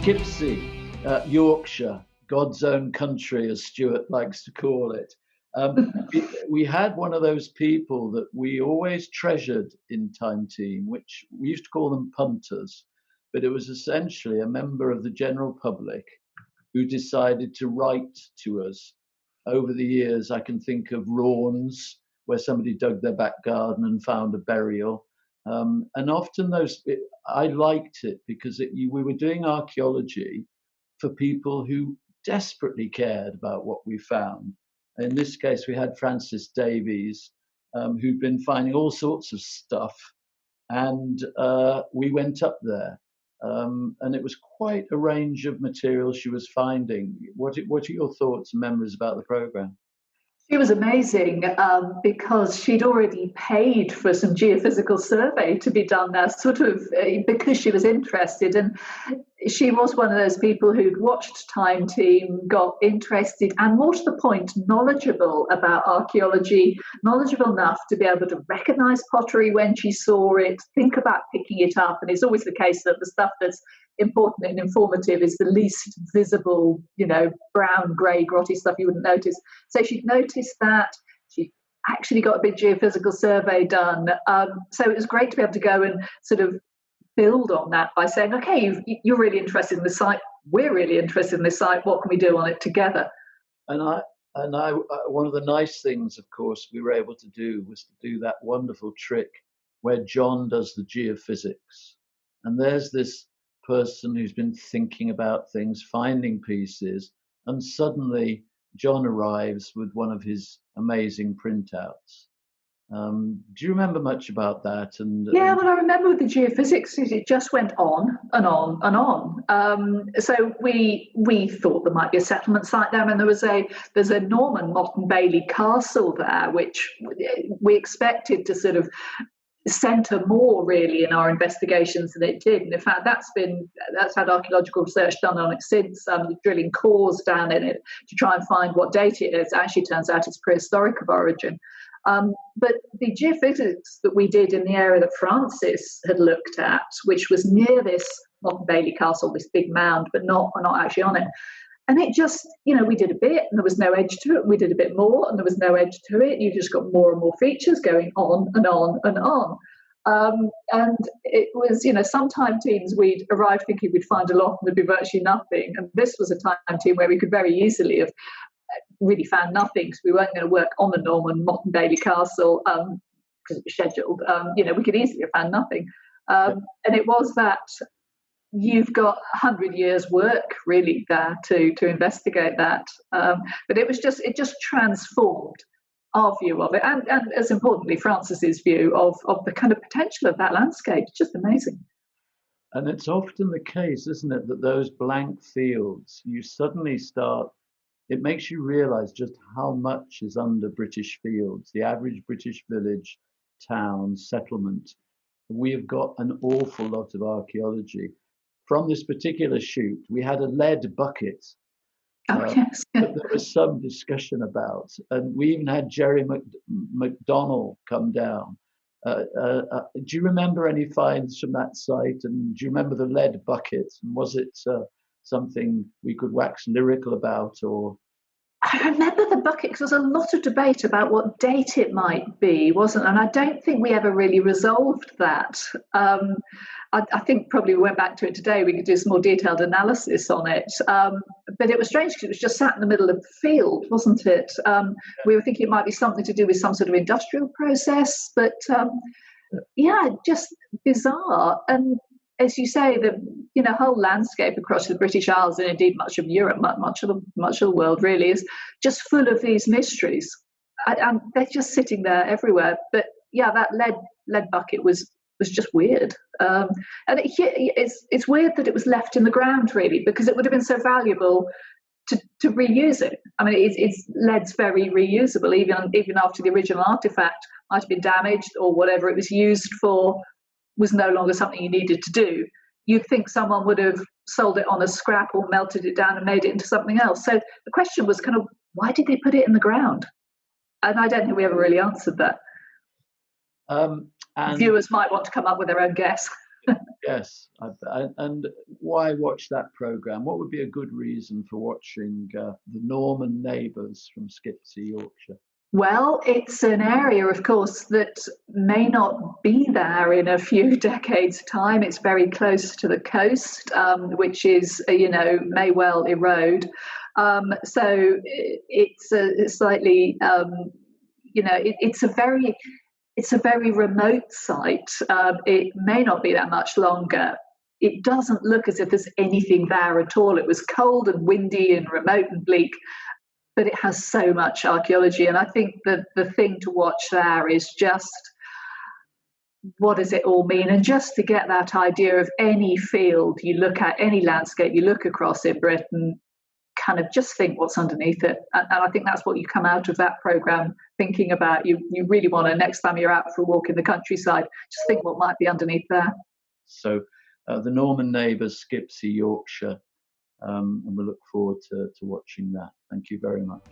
Skipsea, Yorkshire, God's own country, as Stuart likes to call it. We had one of those people that we always treasured in Time Team, which we used to call them punters, but it was essentially a member of the general public who decided to write to us. Over the years, I can think of Rawns, where somebody dug their back garden and found a burial. And often I liked it because we were doing archaeology for people who desperately cared about what we found. In this case, we had Francis Davies, who'd been finding all sorts of stuff, and we went up there. And it was quite a range of material she was finding. What are your thoughts and memories about the program? She was amazing because she'd already paid for some geophysical survey to be done there, sort of because she was interested. And she was one of those people who'd watched Time Team, got interested, and more to the point, knowledgeable about archaeology, knowledgeable enough to be able to recognise pottery when she saw it, think about picking it up. And it's always the case that the stuff that's important and informative is the least visible, brown, grey, grotty stuff you wouldn't notice. So she'd noticed that. She actually got a big geophysical survey done. So it was great to be able to go and sort of build on that by saying, okay, you're really interested in this site. We're really interested in this site. What can we do on it together? And I one of the nice things, of course, we were able to do was to do that wonderful trick where John does the geophysics. And there's this person who's been thinking about things, finding pieces, and suddenly John arrives with one of his amazing printouts. Do you remember much about that? Yeah, well, I remember with the geophysics, it just went on and on and on. So we thought there might be a settlement site there, and there's a Norman Motte and Bailey castle there, which we expected to sort of centre more really in our investigations than it did. And in fact, that's had archaeological research done on it since, drilling cores down in it to try and find what date it is. It actually turns out it's prehistoric of origin. But the geophysics that we did in the area that Francis had looked at, which was near this Motte and Bailey castle, this big mound, but not actually on it. And it just, we did a bit and there was no edge to it. We did a bit more and there was no edge to it. You just got more and more features going on and on and on. And it was, some Time Teams we'd arrive thinking we'd find a lot and there'd be virtually nothing. And this was a Time Team where we could very easily have really found nothing because we weren't going to work on the Norman Motte and Bailey castle because it was scheduled. We could easily have found nothing. And it was that you've got 100 years work really there to investigate that. But it just transformed our view of it. And as importantly, Francis's view of the kind of potential of that landscape. It's just amazing. And it's often the case, isn't it, that those blank fields, you suddenly it makes you realize just how much is under British fields, the average British village, town, settlement. We have got an awful lot of archaeology. From this particular shoot, we had a lead bucket yes. that there was some discussion about. And we even had Jerry McDonnell come down. Do you remember any finds from that site? And do you remember the lead bucket? And was it something we could wax lyrical about? Or I remember the bucket because there was a lot of debate about what date it might be, wasn't there? And I don't think we ever really resolved that. I think probably we went back to it today. We could do some more detailed analysis on it. But it was strange because it was just sat in the middle of the field, wasn't it? We were thinking it might be something to do with some sort of industrial process. But just bizarre. And as you say, the whole landscape across the British Isles and indeed much of Europe, much of the world really is just full of these mysteries, and they're just sitting there everywhere. But yeah, that lead bucket was just weird, and it's weird that it was left in the ground really, because it would have been so valuable to reuse it. I mean, lead's very reusable, even after the original artifact might have been damaged or whatever it was used for was no longer something you needed to do. You'd think someone would have sold it on a scrap or melted it down and made it into something else. So the question was kind of, why did they put it in the ground? And I don't think we ever really answered that. And viewers might want to come up with their own guess. Yes. And why watch that programme? What would be a good reason for watching the Norman Neighbours from Skipsea, Yorkshire? Well, it's an area, of course, that may not be there in a few decades' time. It's very close to the coast, which is, may well erode. So it's a slightly, it's a very remote site. It may not be that much longer. It doesn't look as if there's anything there at all. It was cold and windy and remote and bleak, but it has so much archaeology. And I think that the thing to watch there is just, what does it all mean? And just to get that idea of any field you look at, any landscape you look across in Britain, kind of just think what's underneath it. And I think that's what you come out of that programme thinking about. You really want to, next time you're out for a walk in the countryside, just think what might be underneath there. So the Norman Neighbours, Skipsea, Yorkshire, and we look forward to watching that. Thank you very much.